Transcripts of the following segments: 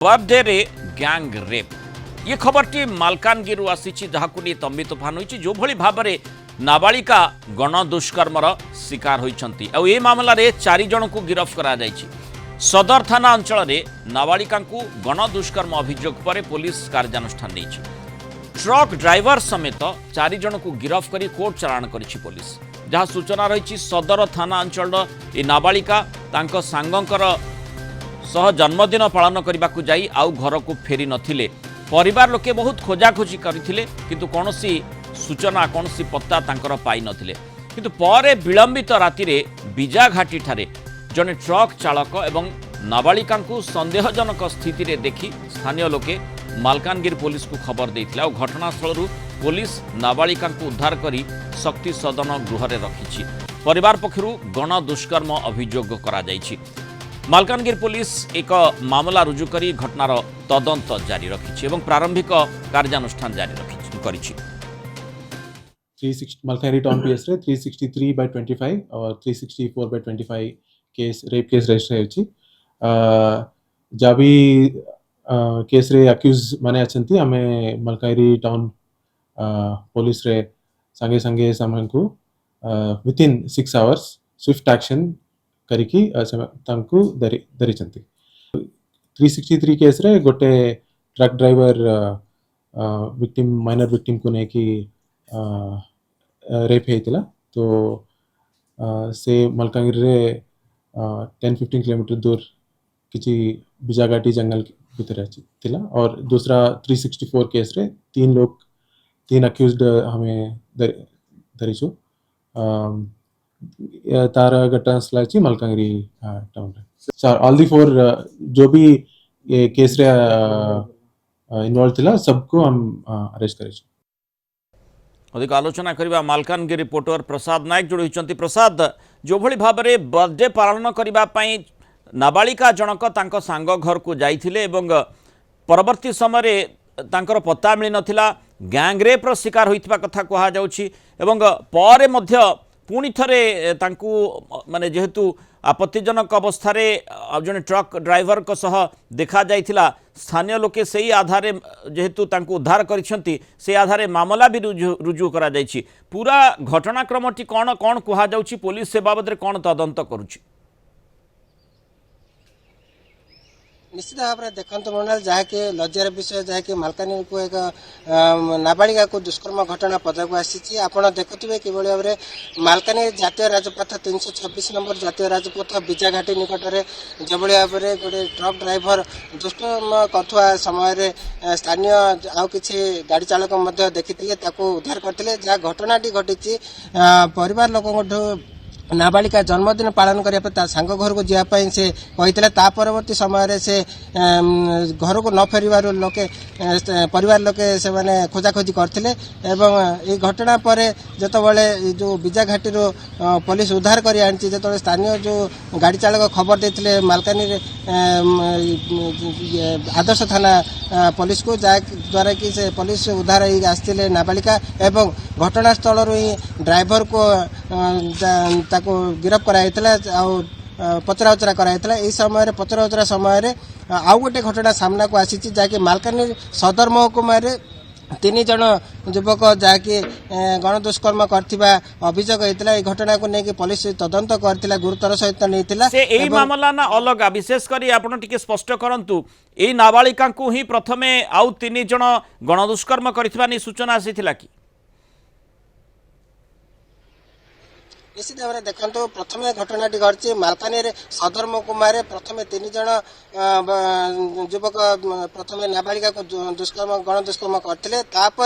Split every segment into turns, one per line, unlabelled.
Birthday रे gang rape ये खबरटी मालकानगिरी आसी जहां नहीं तंबी तोफान होती जो भली भाव में नाबालिका गण दुष्कर्मर शिकार होती ए मामला रे 4 जन को गिरफ्त करा जायछि। सदर थाना अंचल में नाबालिका गण दुष्कर्म अभियोग पर पुलिस कार्यानुष्ठान नहीं। ट्रक ड्राइवर समेत 4 जन को गिरफ्त कर कोर्ट चालाण करिछि पुलिस। जहाँ सूचना रही सदर थाना अंचल ये नाबालिका तांको सांगंकर सह जन्मदिन पालन करने को जाई आउ घर को फेरी नथिले। परिवार लोके बहुत खोजाखोजी करथिले किंतु कौनसी सूचना कौनसी पत्ता तांकर पाई नथिले। किंतु परे विलंबित राति रे बीजा घाटी ठारे जने ट्रक चालक एवं नाबालिका को संदेहजनक स्थिति रे देखि स्थानीय लोके मालकानगिरी पुलिस को खबर देथिले। और घटनास्थल पुलिस नाबालिका को उद्धार करी शक्ति सदन गृह रे रखिछि। परिवार पक्षरु गण दुष्कर्म अभियोग करा जायछि। मालकानगिरी पुलिस एक मामला रुजु करी घटनार तदंत जारी रखिछि एवं प्रारंभिक कार्यानुष्ठान जारी करिछि।
360 मालकानगिरी टाउन पीएस रे 363/25 और 364/25 केस रेप केस रजिस्टर होछि। जाबी केस रे अक्यूज माने अछंती हमें मालकानगिरी टाउन पुलिस रे संगे संगे सामनकु विथिन 6 आवर्स स्विफ्ट एक्शन करिकी तांकु धरी 363 केस रे गोटे truck driver victim minor victim को नेकी रेप हेतिला। तो से मलकानगिरी रे 10-15 किलोमीटर दूर किसी बिजाघाटी जंगल भीतर थिला। और दूसरा 364 केस रे 3 अक्यूज्ड हमें धरीछु। तार घटनास्थल अछि मलकानगिरी टाउन रे। ऑल दी 4 जो भी ये केस रे इन्वॉल्व थिला सबको हम अरेस्ट करिछु।
अधिक आलोचना करबा मालकानगिरी रिपोर्टर प्रसाद नायक जोड़ी होइचंती। प्रसाद, जो भली भाव में बर्थडे पालन करबा पई नाबालिका जनक तांको सांग घर को जाइथिले एवं परवर्ती समय रे तांकर पत्ता मिली नथिला। गैंग रेप रो शिकार होइतबा कथा कहा जाउछि एवं परे मध्य पुणी थरे तांकु माने जेहेतु आपत्तिजनक अवस्था रे जने ट्रक ड्राइवर को सह देखा जाइथिला। स्थानीय लोके सेही आधारे जेहेतु तांकु उद्धार करिसंती से आधारे मामला भी रुजु करा जाइछि। पूरा घटनाक्रमटी कोन कोन कहा जाउछि, पुलिस से बाबद रे कोन तदंत करूछि?
निश्चित भाव में देखते मंडल जहाँकि लज्जार विषय जहाँकि मालकानगिरी को एक नाबालिका को दुष्कर्म घटना पदाक आसी। आपड़ देखुए कि भाव में मालकानगिरी जातीय राजपथ 326 नंबर जातीय राजपथ बीजाघाटी निकट में जो भाव में गोटे ट्रक ड्राइवर दुष्कर्म करुवा समय स्थानीय आउ कि गाड़ी चालक देखी उद्धार करते। जहाँ घटनाटी घटी परिवार लोक नाबालिका जन्मदिन पालन करने सांग घर को जावाई से कहता परवर्ती समय से घर को न फेर लोके परिवार लोके से माने खोजाखोजी करते। ये घटना पर जिते जो बीजाघाटी पुलिस उद्धार कर आनी जो स्थानीय जो गाड़ी चालक खबर देते मालकानगिरी आदर्श थाना पुलिस को द्वारा कि से पुलिस उद्धार आसते नाबालिका एवं घटनास्थल ही ड्राइवर को को गिरफ्त कराइतला पचरा उचरा कराइतला। इस समय पचरा उचरा समय आउ गोटे घटना सामना को आसी जहाँकि मालकानगिरी सदर महकुमा रे 3 जन युवक जहाँकि गण दुष्कर्म करथिबा अभियोग होइतला। ए घटना को लेकिन पुलिस तदंत करथिला, गुरुतर सहित नैतिला।
से एही मामला ना अलग विशेष करी आपण टिके स्पष्ट करंतु। एही नाबालिका को ही प्रथमे आउ 3 जन गण दुष्कर्म करथिबा नि सूचना आसीथिला कि?
निश्चित भाव में देखो प्रथम घटनाटी घटी मालकानगिरी सदर महकुमा प्रथम 3 जन युवक प्रथम नाबालिका को दुष्कर्म गण दुष्कर्म करते। ट्रक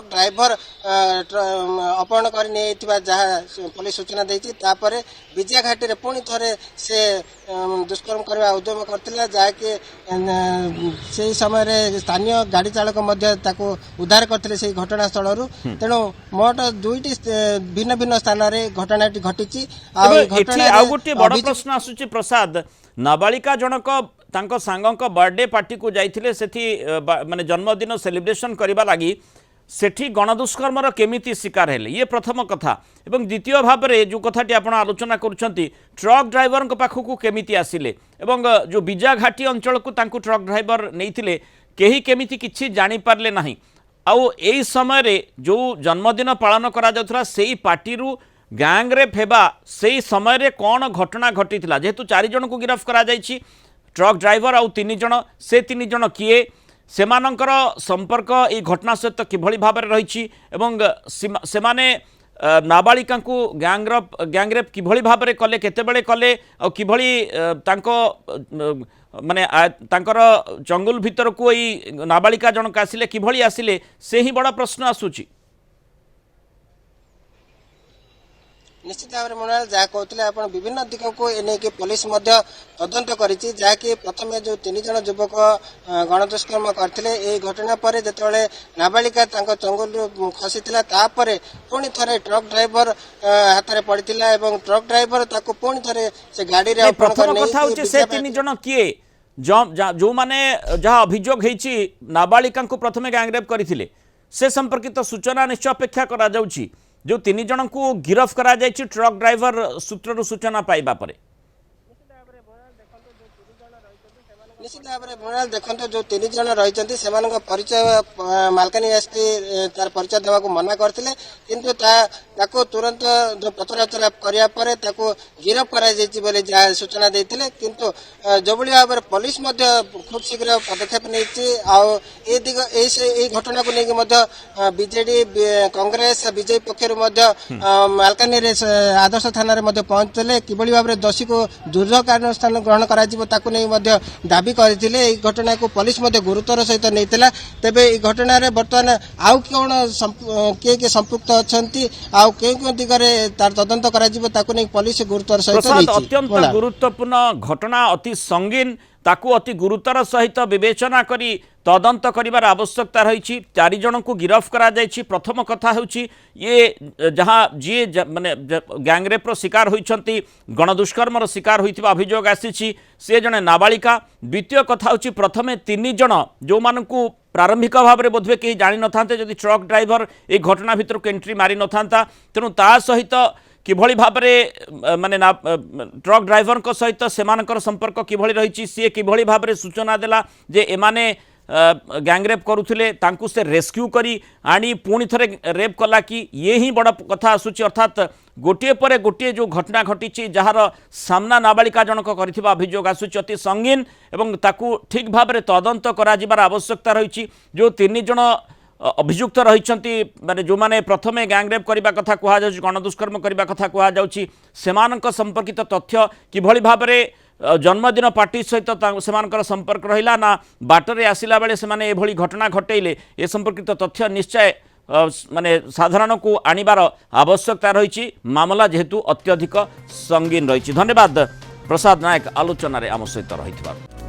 ड्राइवर अपहरण कर जहाँ पुलिस सूचना देती बीजाघाटी रे पुणी थे से दुष्कर्म करने उद्यम करते। जहाँकि से समय स्थानीय गाड़ी चालक उद्धार करते से घटनास्थल। तेणु मोट 2टी भिन्न भिन्न स्थान रे घटनाटी घटी।
गोटे बड़ प्रश्न आसुची प्रसाद, नाबालिका जनक तांको सांगक बर्थडे पार्टी को जाइथिले सेठी माने जन्मदिन सेलिब्रेशन करबा लागि सेठी गणदुष्कर्मर केमिति शिकार हेले ये प्रथम कथा एवं द्वितीय भाव में जो कथाटी आप आलोचना करुँच ट्रक ड्राइवर पाखक केमिति आसिले एवं जो बीजा घाटी अंचल को तांकु ट्रक ड्राइवर नहीं केही केमिति किछि जानि पारले नाही आउ एई समय रे जो जन्मदिन पालन करा जाउथला सेई पार्टीरू गैंगरेप हेबा सेई समय रे कौन घटना घटीथिला जेहेतु 4 जन को गिरफ्त करा जायछि ट्रक ड्राइवर आउ 3 जन से 3 जन किए सेमानंकर संपर्क ए घटना सहित किभଳି भाबरे रहिछि एवं सेमाने नाबालिका को गैंगरेप किभଳି भाबरे कले केतेबेले कले आ किभଳି तांको माने तांकर जंगल भीतर को ई नाबालिका जनक आसिले किभଳି आसिले से ही बड़ा प्रश्न आसुछि।
निश्चित भाव में मृणाल जहाँ कहते आप विभिन्न दिग को एने कि पुलिस तदंत करी जहाँकि प्रथम जो 3 जन युवक गणदुष्कर्म करते घटना पर जो नाबालिका जंगल खसी पुणी थे ट्रक ड्राइवर हाथ में पड़ता ट्रक ड्राइवर पुणी थे से गाड़ी रे
प्रथम कथा से 3 जन किए जो माने जहाँ अभियोग होती नाबालिका को प्रथमे गैंगरेप करते से संपर्कित सूचना निश्चय अपेक्षा करा जाउछि जो 3 जन को गिरफ्त करा जायछि ट्रक ड्राइवर सूत्रु सूचना पाइबा परे
निश्चित भाव में मृणाल देखो जो 3 जन रही परिचय मालकानी एसपी तार परिचय देवाक मना करते किंतु ताको तुरंत जो पचराउचरा करने गिरफ कर जहाँ सूचना देते किंतु जो भाव में पुलिस खूब शीघ्र पदक्षेप नहीं घटना को लेकिन बीजेडी कांग्रेस बीजेपी पक्षर मालकानी आदर्श थाना पहुंचते किभଳି भाव में दोषी को दुर्योग कार्यानुष्ठान ग्रहण कर दाबी करथिले ए घटना को पुलिस गुरुतर सहित नहीं तेबे ए घटना रे वर्तमान आउ कौन किए संपुक्त अच्छी आउ के दिगरे तार तदंत करा पुलिस गुरुतर सहित
अत्यंत गुरुत्वपूर्ण घटना अति संगीन ताकू अति गुरुतर सहित विवेचना करी तदंत करिवार आवश्यकता रही 4 जन को गिरफ्त करा जायछि। प्रथम कथा होछि ये जहाँ जी माने गैंगरेपर शिकार होइछंती गणदुष्कर्मर शिकार होइथिबा अभियोग आसीछि से जने नाबालिका। द्वितीय कथा होछि प्रथमे 3 जन जो मानकु प्रारंभिक भाव में बोधवे कहीं जानी न था जदि ट्रक ड्राइवर ए घटना भितर को एंट्री मारी न था तेणु ता सहित किभଳି भाबरे माने ट्रक ड्राइवर को सहित सेमानकर संपर्क किभଳି रही सी किभଳି भाबरे सूचना देला जे एमाने गैंगरेप करुले तांकु से रेस्क्यू करी आनी पुणी थे रेप कला कि ये ही बड़ कथा आसूची अर्थात गोटे पर गोटे जो घटना घटी जार सामना नाबालिका जनक कर अभियोग आसूची अति संगीन एवं ताकू ठीक भाव में तदंत करार आवश्यकता रही जो 3 जन अभियुक्त रही माने जो माने प्रथमे गैंगरेप करने कथा कहुँ गणदुष्कर्म करने कथा कहुँ संपर्कित तथ्य किभଳି भाव में जन्मदिन पार्टी सहित सेमानकर संपर्क रहिला ना बाटरे आसिला बेले सेमाने एभଳି घटना घटेले ए संपर्कित तथ्य निश्चय माने साधारण को आनिबार आवश्यकता रही मामला जेहेतु अत्यधिक संगीन रही। धन्यवाद प्रसाद नायक आलोचन आम सहित रही।